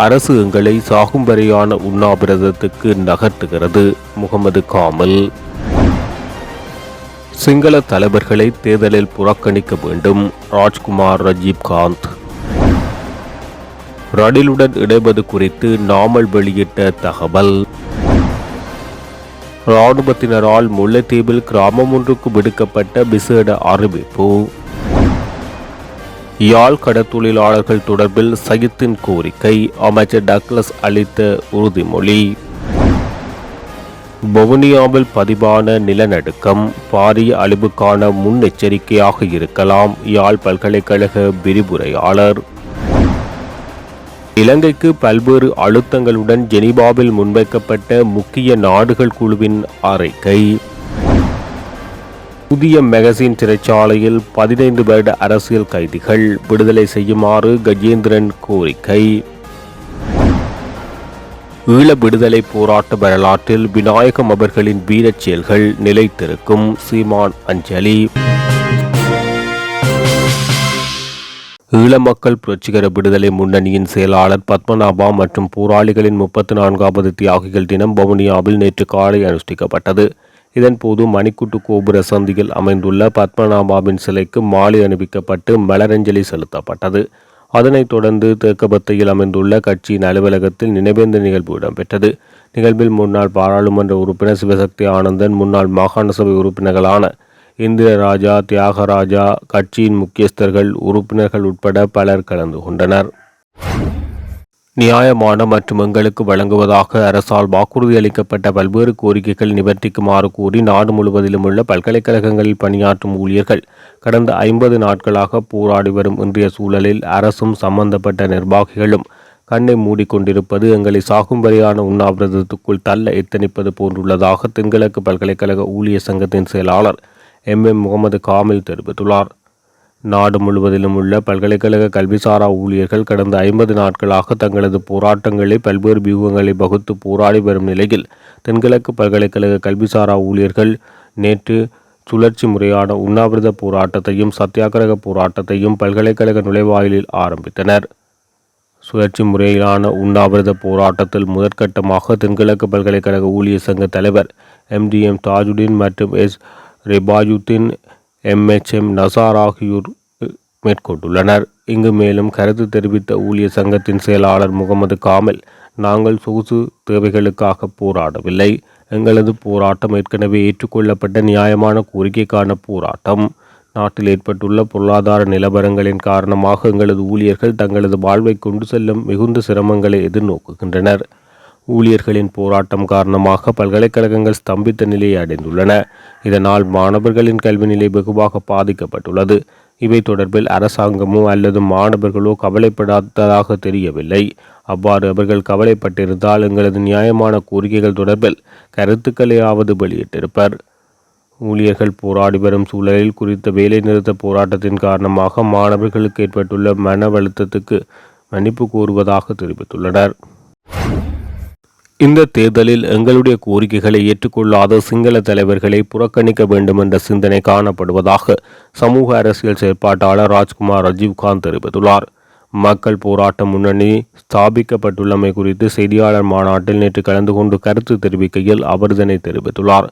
அரசு எங்களை சாகும் வரையான உண்ணாவிரதத்துக்கு நகர்த்துகிறது. முகமது காமல். சிங்கள தலைவர்களை தேர்தலில் புறக்கணிக்க வேண்டும். ராஜ்குமார் ரஜீவ்காந்த். ரணிலுடன் இணைவது குறித்து நாமல் வெளியிட்ட தகவல். இராணுவத்தினரால் முல்லைத்தீவில் கிராமம் ஒன்றுக்கு விடுக்கப்பட்ட விசேட அறிவிப்பு. யாழ் கடற்தொழிலாளர்கள் தொடர்பில் சயித்தின் கோரிக்கை, அமைச்சர் டக்ளஸ் அளித்த உறுதிமொழி. வவுனியாவில் பதிவான நிலநடுக்கம் பாரிய அழிவுக்கான முன்னெச்சரிக்கையாக இருக்கலாம். யாழ் பல்கலைக்கழக விரிவுரையாளர். இலங்கைக்கு பல்வேறு அழுத்தங்களுடன் ஜெனீவாவில் முன்வைக்கப்பட்ட முக்கிய நாடுகள் குழுவின் அறிக்கை. புதிய மெகசின் சிறைச்சாலையில் 15 வருட அரசியல் கைதிகள் விடுதலை செய்யுமாறு கஜேந்திரன் கோரிக்கை. ஈழ விடுதலை போராட்ட வரலாற்றில் விநாயகம் அவர்களின் வீரச் செயல்கள் நிலைத்திருக்கும். சீமான் அஞ்சலி. ஈழ மக்கள் புரட்சிகர விடுதலை முன்னணியின் செயலாளர் பத்மநாபா மற்றும் போராளிகளின் 34வது தியாகிகள் தினம் வவுனியாவில் நேற்று காலை அனுஷ்டிக்கப்பட்டது. இதன்போது மணிக்கூட்டு கோபுர சந்தியில் அமைந்துள்ள பத்மநாபாவின் சிலைக்கு மாலை அணிவிக்கப்பட்டு மலரஞ்சலி செலுத்தப்பட்டது. அதனைத் தொடர்ந்து தேக்கபத்தையில் அமைந்துள்ள கட்சியின் அலுவலகத்தில் நினைவேந்த நிகழ்வு இடம்பெற்றது. நிகழ்வில் முன்னாள் பாராளுமன்ற உறுப்பினர் சிவசக்தி ஆனந்தன், முன்னாள் மாகாண சபை உறுப்பினர்களான இந்திரராஜா, தியாகராஜா, கட்சியின் முக்கியஸ்தர்கள், உறுப்பினர்கள் உட்பட பலர் கலந்து கொண்டனர். நியாயமான மற்றும் எங்களுக்கு வழங்குவதாக அரசால் வாக்குறுதி அளிக்கப்பட்ட பல்வேறு கோரிக்கைகள் நிவர்த்திக்குமாறு கூறி நாடு முழுவதிலும் உள்ள பல்கலைக்கழகங்களில் பணியாற்றும் ஊழியர்கள் கடந்த 50 நாட்களாக போராடி வரும் இன்றைய சூழலில் அரசும் சம்பந்தப்பட்ட நிர்வாகிகளும் கண்ணை மூடிக்கொண்டிருப்பது எங்களை சாகும் வரையான உண்ணாவிரதத்துக்குள் தள்ள எத்தனிப்பது போன்றுள்ளதாக தென்கிழக்கு பல்கலைக்கழக ஊழியர் சங்கத்தின் செயலாளர் முகமது காமில் தெரிவித்துள்ளார். நாடு முழுவதிலும் உள்ள பல்கலைக்கழக கல்விசாரா ஊழியர்கள் கடந்த 50 நாட்களாக தங்களது போராட்டங்களை பல்வேறு வியூகங்களை வகுத்து போராடி வரும் நிலையில் தென்கிழக்கு பல்கலைக்கழக கல்விசாரா ஊழியர்கள் நேற்று சுழற்சி முறையான உண்ணாவிரத போராட்டத்தையும் சத்தியாகிரக போராட்டத்தையும் பல்கலைக்கழக நுழைவாயிலில் ஆரம்பித்தனர். சுழற்சி முறையிலான உண்ணாவிரத போராட்டத்தில் முதற்கட்டமாக தென்கிழக்கு பல்கலைக்கழக ஊழியர் சங்க தலைவர் MDM தாஜுடீன் மற்றும் ரிபாயுத்தீன் MHM நசார் ஆகியோர் மேற்கொண்டுள்ளனர். இங்கு மேலும் கருத்து தெரிவித்த ஊழியர் சங்கத்தின் செயலாளர் முகமது காமில், நாங்கள் சொகுசு தேவைகளுக்காக போராடவில்லை. எங்களது போராட்டம் ஏற்கனவே ஏற்றுக்கொள்ளப்பட்ட நியாயமான கோரிக்கைக்கான போராட்டம். நாட்டில் ஏற்பட்டுள்ள பொருளாதார நிலவரங்களின் காரணமாக எங்களது ஊழியர்கள் தங்களது வாழ்வை கொண்டு செல்லும் மிகுந்த சிரமங்களை எதிர்நோக்குகின்றனர். ஊழியர்களின் போராட்டம் காரணமாக பல்கலைக்கழகங்கள் ஸ்தம்பித்த நிலையை அடைந்துள்ளன. இதனால் மாணவர்களின் கல்வி நிலை வெகுவாக பாதிக்கப்பட்டுள்ளது. இவை தொடர்பில் அரசாங்கமோ அல்லது மாணவர்களோ கவலைப்படாததாக தெரியவில்லை. அவ்வாறு அவர்கள் கவலைப்பட்டிருந்தால் எங்களது நியாயமான கோரிக்கைகள் தொடர்பில் கருத்துக்களையாவது வெளியிட்டிருப்பர். ஊழியர்கள் போராடி வரும் சூழலில் குறித்த வேலை நிறுத்த போராட்டத்தின் காரணமாக மாணவர்களுக்கு ஏற்பட்டுள்ள மன அழுத்தத்துக்கு மன்னிப்பு கோருவதாக தெரிவித்துள்ளனர். இந்த தேர்தலில் எங்களுடைய கோரிக்கைகளை ஏற்றுக்கொள்ளாத சிங்கள தலைவர்களை புறக்கணிக்க வேண்டும் என்ற சிந்தனை காணப்படுவதாக சமூக அரசியல் செயற்பாட்டாளர் ராஜ்குமார் ரஜீவ்காந்த் தெரிவித்துள்ளார். மக்கள் போராட்ட முன்னணி ஸ்தாபிக்கப்பட்டுள்ளமை குறித்து செய்தியாளர் மாநாட்டில் நேற்று கலந்து கொண்டு கருத்து தெரிவிக்கையில் அவர் இதனை தெரிவித்துள்ளார்.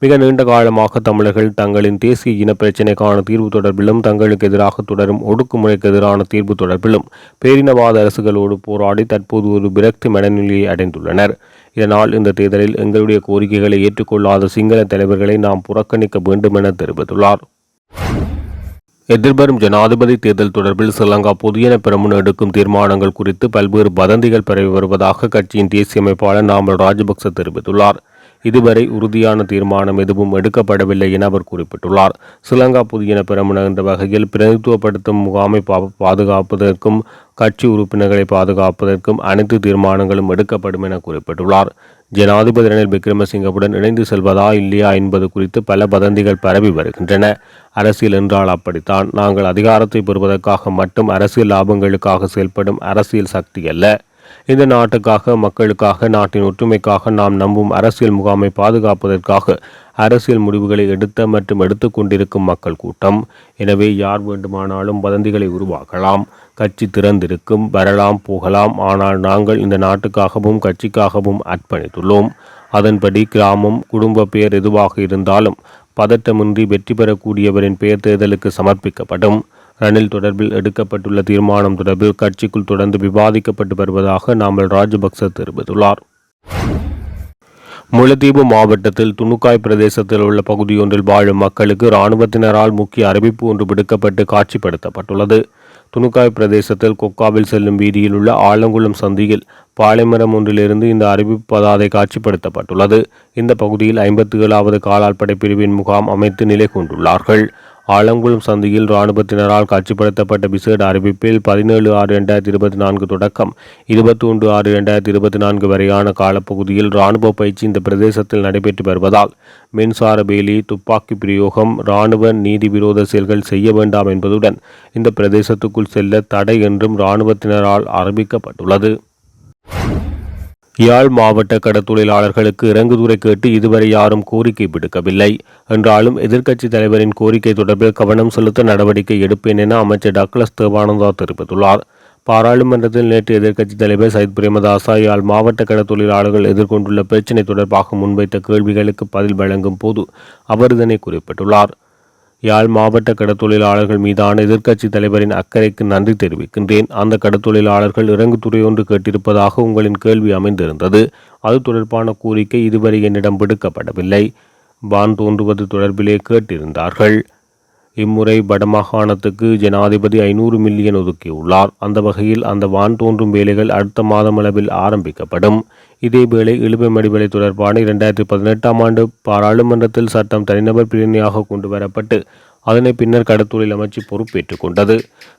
மிக நீண்ட காலமாக தமிழர்கள் தங்களின் தேசிய இன பிரச்சினைக்கான தீர்வு தொடர்பிலும் தங்களுக்கு எதிராக தொடரும் ஒடுக்குமுறைக்கு எதிரான தீர்வு தொடர்பிலும் பேரினவாத அரசுகளோடு போராடி தற்போது ஒரு விரக்தி மனநிலையை அடைந்துள்ளனர். இதனால் இந்த தேர்தலில் எங்களுடைய கோரிக்கைகளை ஏற்றுக்கொள்ளாத சிங்கள தலைவர்களை நாம் புறக்கணிக்க வேண்டும் என தெரிவித்துள்ளார். எதிர்வரும் ஜனாதிபதி தேர்தல் தொடர்பில் ஸ்ரீலங்கா பொதுஜன பெரமுன எடுக்கும் தீர்மானங்கள் குறித்து பல்வேறு வதந்திகள் பரவி வருவதாக கட்சியின் தேசிய அமைப்பாளர் நாமல் ராஜபக்ச தெரிவித்துள்ளார். இதுவரை உறுதியான தீர்மானம் எதுவும் எடுக்கப்படவில்லை என அவர் குறிப்பிட்டுள்ளார். ஸ்ரீலங்கா பொதுஜன பெரமுன என்ற வகையில் பிரதித்துவப்படுத்தும் முகாமை பாதுகாப்பதற்கும் கட்சி உறுப்பினர்களை பாதுகாப்பதற்கும் அனைத்து தீர்மானங்களும் எடுக்கப்படும் என குறிப்பிட்டுள்ளார். ஜனாதிபதி ரணில் விக்ரமசிங்கவுடன் இணைந்து செல்வதா இல்லையா என்பது குறித்து பல வதந்திகள் பரவி வருகின்றன. அரசியல் என்றால் அப்படித்தான். நாங்கள் அதிகாரத்தை பெறுவதற்காக மட்டும் அரசியல் லாபங்களுக்காக செயல்படும் அரசியல் சக்தி அல்ல. இந்த நாட்டுக்காக, மக்களுக்காக, நாட்டின் ஒற்றுமைக்காக நாம் நம்பும் அரசியல் முகாமை பாதுகாப்பதற்காக அரசியல் முடிவுகளை எடுத்த மற்றும் எடுத்து கொண்டிருக்கும் மக்கள் கூட்டம். எனவே யார் வேண்டுமானாலும் வதந்திகளை உருவாக்கலாம். கட்சி திறந்திருக்கும், வரலாம் போகலாம். ஆனால் நாங்கள் இந்த நாட்டுக்காகவும் கட்சிக்காகவும் அர்ப்பணித்துள்ளோம். அதன்படி கிராமம், குடும்ப பெயர் எதுவாக இருந்தாலும் பதட்டமின்றி வெற்றி பெறக்கூடியவரின் பெயர் தேர்தலுக்கு சமர்ப்பிக்கப்படும். ரணில் தொடர்பில் எடுக்கப்பட்டுள்ள தீர்மானம் தொடர்பில் கட்சிக்குள் தொடர்ந்து விவாதிக்கப்பட்டு வருவதாக நாமல் ராஜபக்ச தெரிவித்துள்ளார். முல்லைத்தீவு மாவட்டத்தில் துணுக்காய் பிரதேசத்தில் உள்ள பகுதியொன்றில் வாழும் மக்களுக்கு இராணுவத்தினரால் முக்கிய அறிவிப்பு ஒன்று விடுக்கப்பட்டு காட்சிப்படுத்தப்பட்டுள்ளது. துணுக்காய் பிரதேசத்தில் கொக்காவில் செல்லும் வீதியில் உள்ள ஆலங்குளம் சந்தியில் பாலைமரம் ஒன்றிலிருந்து இந்த அறிவிப்பு பதாதை காட்சிப்படுத்தப்பட்டுள்ளது. இந்த பகுதியில் 57வது காலாட்படை பிரிவின் முகாம் அமைத்து நிலை கொண்டுள்ளார்கள். ஆலங்குளம் சந்தியில் இராணுவத்தினரால் காட்சிப்படுத்தப்பட்ட விசேட அறிவிப்பில் 17/6/2024 தொடக்கம் 21/6/2024 வரையான காலப்பகுதியில் இராணுவ பயிற்சி இந்த பிரதேசத்தில் நடைபெற்று வருவதால் மின்சார வேலி, துப்பாக்கி பிரயோகம், இராணுவ நீதி விரோத செயல்கள் செய்ய வேண்டாம் என்பதுடன் இந்த பிரதேசத்துக்குள் செல்ல தடை என்றும் இராணுவத்தினரால் அறிவிக்கப்பட்டுள்ளது. யாழ் மாவட்ட கடத்தொழிலாளர்களுக்கு இறங்குதுறை கேட்டு இதுவரை யாரும் கோரிக்கை விடுக்கவில்லை என்றாலும் எதிர்க்கட்சி தலைவரின் கோரிக்கை தொடர்பில் கவனம் செலுத்த நடவடிக்கை எடுப்பேன் என அமைச்சர் டக்ளஸ் தேவானந்தா தெரிவித்துள்ளார். பாராளுமன்றத்தில் நேற்று எதிர்க்கட்சித் தலைவர் சையத் பிரேமதாச யாழ் மாவட்ட கடத்தொழிலாளர்கள் எதிர்கொண்டுள்ள பிரச்சினை தொடர்பாக முன்வைத்த கேள்விகளுக்கு பதில் வழங்கும் போது அவர் இதனை குறிப்பிட்டுள்ளார். யாழ் மாவட்ட கடத்தொழிலாளர்கள் மீதான எதிர்க்கட்சி தலைவரின் அக்கறைக்கு நன்றி தெரிவிக்கின்றேன். அந்த கடத்தொழிலாளர்கள் இறங்குதுறை ஒன்று கேட்டிருப்பதாக உங்களின் கேள்வி அமைந்திருந்தது. அது தொடர்பான கோரிக்கை இதுவரை என்னிடம் விடுக்கப்படவில்லை. வான் தோன்றுவது தொடர்பிலே கேட்டிருந்தார்கள். இம்முறை வடமாகாணத்துக்கு ஜனாதிபதி 500 மில்லியன் ஒதுக்கியுள்ளார். அந்த வகையில் அந்த வான் தோன்றும் வேலைகள் அடுத்த மாதம் அளவில் ஆரம்பிக்கப்படும். இதேவேளை இழுவை மடிவலை தொடர்பான 2018ஆம் ஆண்டு பாராளுமன்றத்தில் சட்டம் தனிநபர் பிரேரணையாக கொண்டு வரப்பட்டு அதனை பின்னர் கடத்தொழில் அமைச்சு பொறுப்பேற்றுக் கொண்டது.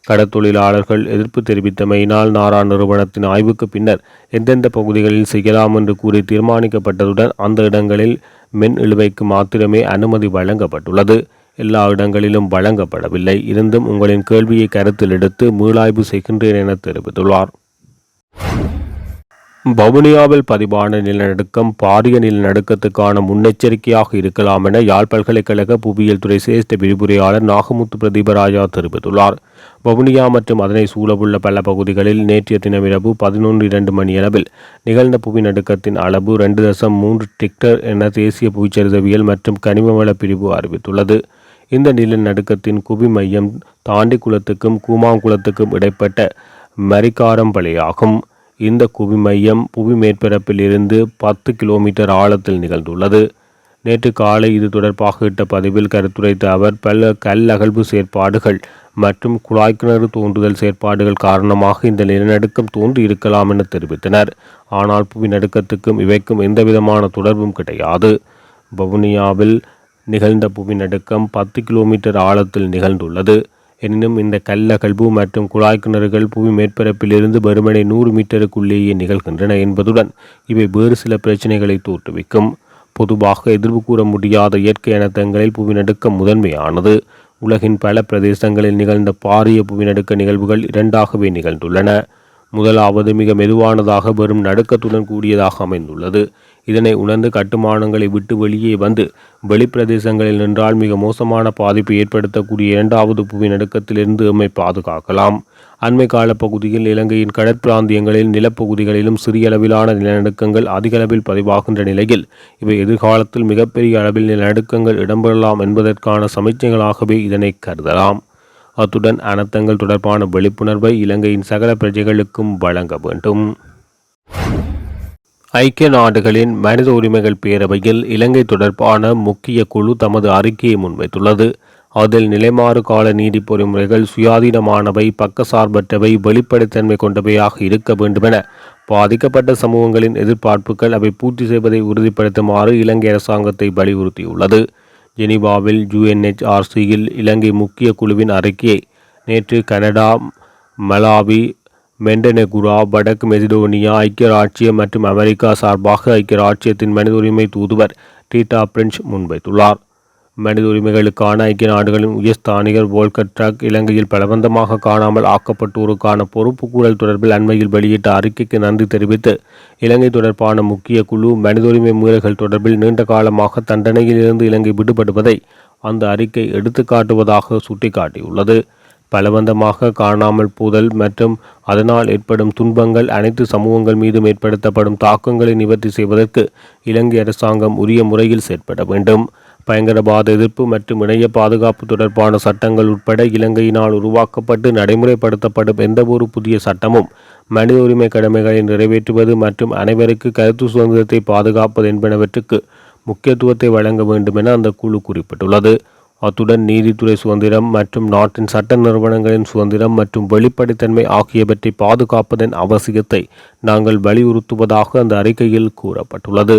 கடத்தொழிலாளர்கள் எதிர்ப்பு தெரிவித்தமையினால் நாரா நிறுவனத்தின் ஆய்வுக்கு பின்னர் எந்தெந்த பகுதிகளில் செய்யலாம் என்று கூறி தீர்மானிக்கப்பட்டதுடன் அந்த இடங்களில் மென் இழுவைக்கு மாத்திரமே அனுமதி வழங்கப்பட்டுள்ளது. எல்லா இடங்களிலும் வழங்கப்படவில்லை. இருந்தும் உங்களின் கேள்வியை கருத்தில் எடுத்து மீளாய்வு செய்கின்றேன் என தெரிவித்துள்ளார். வவுனியாவில் பதிவான நிலநடுக்கம் பாரிய நிலநடுக்கத்துக்கான முன்னெச்சரிக்கையாக இருக்கலாம் என யாழ் பல்கலைக்கழக புவியியல் துறை சிரேஷ்ட விரிவுரையாளர் நாகமுத்து பிரதீபராஜா தெரிவித்துள்ளார். வவுனியா மற்றும் அதனை சூழவுள்ள பல பகுதிகளில் நேற்றைய தினமிரவு 11:02 மணியளவில் நிகழ்ந்த புவிநடுக்கத்தின் அளவு 2.3 ரிக்டர் என தேசிய புவிச்சரிதவியல் மற்றும் கனிமவள பிரிவு அறிவித்துள்ளது. இந்த நிலநடுக்கத்தின் குவி மையம் தாண்டிக்குளத்துக்கும் கூமாங்குளத்துக்கும் இடைப்பட்ட மரிக்காரம்பளையாகும். இந்த குவி மையம் புவி மேற்பரப்பில் இருந்து 10 கிலோமீட்டர் ஆழத்தில் நிகழ்ந்துள்ளது. நேற்று காலை இது தொடர்பாக இட்ட பதிவில் கருத்துரைத்த அவர் பல கல்லகழ்வு செயற்பாடுகள் மற்றும் குழாய் கிணறு தோன்றுதல் செயற்பாடுகள் காரணமாக இந்த நிலநடுக்கம் தோன்றி இருக்கலாம் என தெரிவித்தனர். ஆனால் புவி நடுக்கத்துக்கும் இவைக்கும் எந்தவிதமான தொடர்பும் கிடையாது. வவுனியாவில் நிகழ்ந்த புவி நடுக்கம் 10 கிலோமீட்டர் ஆழத்தில் நிகழ்ந்துள்ளது. எனினும் இந்த கல்லகழ்வு மற்றும் குழாய் கிணறுகள் புவி மேற்பரப்பிலிருந்து வெறுமனே 100 மீட்டருக்குள்ளேயே நிகழ்கின்றன என்பதுடன் இவை வேறு சில பிரச்சனைகளை தோற்றுவிக்கும். பொதுவாக எதிர்வு கூற முடியாத இயற்கை அனர்த்தங்களில் புவிநடுக்கம் முதன்மையானது. உலகின் பல பிரதேசங்களில் நிகழ்ந்த பாரிய புவிநடுக்க நிகழ்வுகள் இரண்டாகவே நிகழ்ந்துள்ளன. முதலாவது மிக மெதுவானதாக வெறும் நடுக்கத்துடன் கூடியதாக அமைந்துள்ளது. இதனை உணர்ந்து கட்டுமானங்களை விட்டு வெளியே வந்து வெளிப்பிரதேசங்களில் நின்றால் மிக மோசமான பாதிப்பை ஏற்படுத்தக்கூடிய இரண்டாவது புவி நடுக்கத்திலிருந்து எம்மை பாதுகாக்கலாம். அண்மை கால பகுதியில் இலங்கையின் கடற்பிராந்தியங்களில் நிலப்பகுதிகளிலும் சிறிய அளவிலான நிலநடுக்கங்கள் அதிக அளவில் பதிவாகின்ற நிலையில் இவை எதிர்காலத்தில் மிகப்பெரிய அளவில் நிலநடுக்கங்கள் இடம்பெறலாம் என்பதற்கான சமிக்ஞைகளாகவே இதனை கருதலாம். அத்துடன் அனர்த்தங்கள் தொடர்பான விழிப்புணர்வை இலங்கையின் சகல பிரஜைகளுக்கும் வழங்க வேண்டும். ஐக்கிய நாடுகளின் மனித உரிமைகள் பேரவையில் இலங்கை தொடர்பான முக்கிய குழு தமது அறிக்கையை முன்வைத்துள்ளது. அதில் நிலைமாறு கால நீதி பொறிமுறைகள் சுயாதீனமானவை, பக்கசார்பற்றவை, வெளிப்படைத்தன்மை கொண்டவையாக இருக்க வேண்டுமென பாதிக்கப்பட்ட சமூகங்களின் எதிர்பார்ப்புகள் அவை பூர்த்தி செய்வதை உறுதிப்படுத்துமாறு இலங்கை அரசாங்கத்தை வலியுறுத்தியுள்ளது. ஜெனீவாவில் UNHRCயில் இலங்கை முக்கிய குழுவின் அறிக்கையை நேற்று கனடா, மலாவி, மெண்டனெகுரா, வடக்கு மெசிடோனியா, ஐக்கிய ராச்சியம் மற்றும் அமெரிக்கா சார்பாக ஐக்கிய ராச்சியத்தின் மனித உரிமை தூதுவர் டீட்டா பிரெஞ்ச் முன்வைத்துள்ளார். மனித உரிமைகளுக்கான ஐக்கிய நாடுகளின் உயர்ஸ்தானிகர் வோல்கர் டர்க் இலங்கையில் பலவந்தமாக காணாமல் ஆக்கப்பட்டோருக்கான பொறுப்பு கூறல் தொடர்பில் அண்மையில் வெளியிட்ட அறிக்கைக்கு நன்றி தெரிவித்து இலங்கை தொடர்பான முக்கிய குழு மனித உரிமை மீறல்கள் தொடர்பில் நீண்ட காலமாக தண்டனையில் இருந்து இலங்கை விடுபடுவதை அந்த அறிக்கை எடுத்துக்காட்டுவதாக சுட்டிக்காட்டியுள்ளது. பலவந்தமாக காணாமல் போதல் மற்றும் அதனால் ஏற்படும் துன்பங்கள் அனைத்து சமூகங்கள் மீதும் ஏற்படுத்தப்படும் தாக்கங்களை நிவர்த்தி செய்வதற்கு இலங்கை அரசாங்கம் உரிய முறையில் செயற்பட வேண்டும். பயங்கரவாத எதிர்ப்பு மற்றும் இணைய பாதுகாப்பு தொடர்பான சட்டங்கள் உட்பட இலங்கையினால் உருவாக்கப்பட்டு நடைமுறைப்படுத்தப்படும் எந்தவொரு புதிய சட்டமும் மனித உரிமை கடமைகளை நிறைவேற்றுவது மற்றும் அனைவருக்கு கருத்து சுதந்திரத்தை பாதுகாப்பது என்பனவற்றுக்கு முக்கியத்துவத்தை வழங்க வேண்டும் என அந்த குழு குறிப்பிட்டுள்ளது. அத்துடன் நீதித்துறை சுதந்திரம் மற்றும் நாட்டின் சட்ட நிறுவனங்களின் சுதந்திரம் மற்றும் வெளிப்படைத்தன்மை ஆகியவற்றை பாதுகாப்பதன் அவசியத்தை நாங்கள் வலியுறுத்துவதாக அந்த அறிக்கையில் கூறப்பட்டுள்ளது.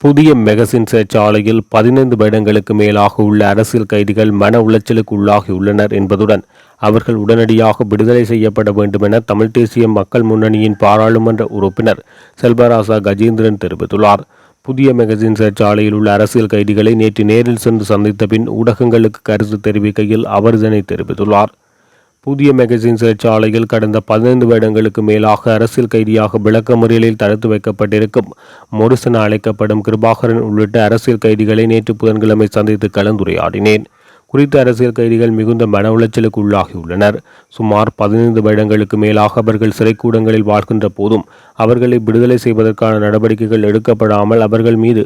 புதிய மெகசின் சிறைச்சாலையில் 15 வருடங்களுக்கு மேலாக உள்ள அரசியல் கைதிகள் மன உளைச்சலுக்கு உள்ளாகியுள்ளனர் என்பதுடன் அவர்கள் உடனடியாக விடுதலை செய்யப்பட வேண்டும் என தமிழ் தேசிய மக்கள் முன்னணியின் பாராளுமன்ற உறுப்பினர் செல்வராசா கஜேந்திரன் தெரிவித்துள்ளார். புதிய மெகசின் சிறைச்சாலையில் உள்ள அரசியல் கைதிகளை நேற்று நேரில் சென்று சந்தித்த பின் ஊடகங்களுக்கு கருத்து தெரிவிக்கையில் அவர் இதனை தெரிவித்துள்ளார். புதிய மெகசின் சிறைச்சாலையில் கடந்த 15 வருடங்களுக்கு மேலாக அரசியல் கைதியாக விளக்க முறையில் தடுத்து வைக்கப்பட்டிருக்கும் மொரிசன் அழைக்கப்படும் கிருபாகரன் உள்ளிட்ட அரசியல் கைதிகளை நேற்று புதன்கிழமை சந்தித்து கலந்துரையாடினேன். குறித்த அரசியல் கைதிகள் மிகுந்த மன உளைச்சலுக்கு உள்ளாகியுள்ளனர். சுமார் 15 வருடங்களுக்கு மேலாக அவர்கள் சிறைக்கூடங்களில் வாழ்கின்ற போதும் அவர்களை விடுதலை செய்வதற்கான நடவடிக்கைகள் எடுக்கப்படாமல் அவர்கள் மீது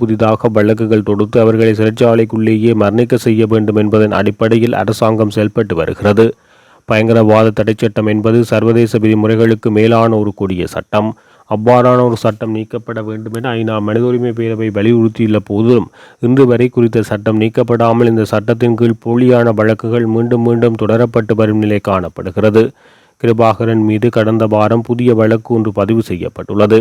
புதிதாக வழக்குகள் தொடுத்து அவர்களை சிறைச்சாலைக்குள்ளேயே மரணிக்க செய்ய வேண்டும் என்பதன் அடிப்படையில் அரசாங்கம் செயல்பட்டு வருகிறது. பயங்கரவாத தடைச்சட்டம் என்பது சர்வதேச விதிமுறைகளுக்கு மேலான ஒரு கொடிய சட்டம். அவ்வாறான ஒரு சட்டம் நீக்கப்பட வேண்டும் என ஐநா மனித உரிமை பேரவை வலியுறுத்தியுள்ள போதிலும் இன்று வரை குறித்த சட்டம் நீக்கப்படாமல் இந்த சட்டத்தின் கீழ் போலியான வழக்குகள் மீண்டும் தொடரப்பட்டு வரும் நிலை காணப்படுகிறது. கிருபாகரன் மீது கடந்த வாரம் புதிய வழக்கு ஒன்று பதிவு செய்யப்பட்டுள்ளது.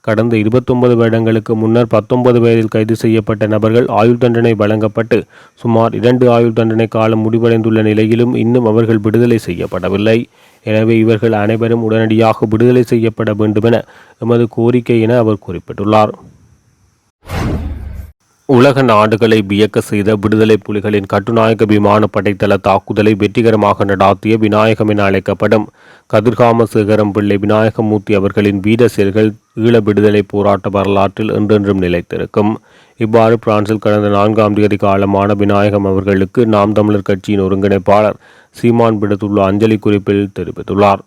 கடந்த 29 வருடங்களுக்கு முன்னர் 19 வயதில் கைது செய்யப்பட்ட நபர்கள் ஆயுள் தண்டனை வழங்கப்பட்டு சுமார் 2 ஆயுள் தண்டனை காலம் முடிவடைந்துள்ள நிலையிலும் இன்னும் அவர்கள் விடுதலை செய்யப்படவில்லை. எனவே இவர்கள் அனைவரும் உடனடியாக விடுதலை செய்யப்பட வேண்டும் என எமது கோரிக்கை என அவர் குறிப்பிட்டுள்ளார். உலக நாடுகளை வியக்க செய்த விடுதலை புலிகளின் கட்டுநாயக்க விமான படைத்தள தாக்குதலை வெற்றிகரமாக நடாத்திய விநாயகம் என அழைக்கப்படும் கதிர்காம சேகரம் பிள்ளை விநாயகமூர்த்தி அவர்களின் வீர செயல்கள் ஈழ விடுதலை போராட்ட வரலாற்றில் என்றென்றும் நிலைத்திருக்கும். இவ்வாறு பிரான்சில் கடந்த 4ஆம் தேதி காலமான விநாயகம் அவர்களுக்கு நாம் தமிழர் கட்சியின் ஒருங்கிணைப்பாளர் சீமான் விடுத்துள்ள அஞ்சலி குறிப்பில் தெரிவித்துள்ளார்.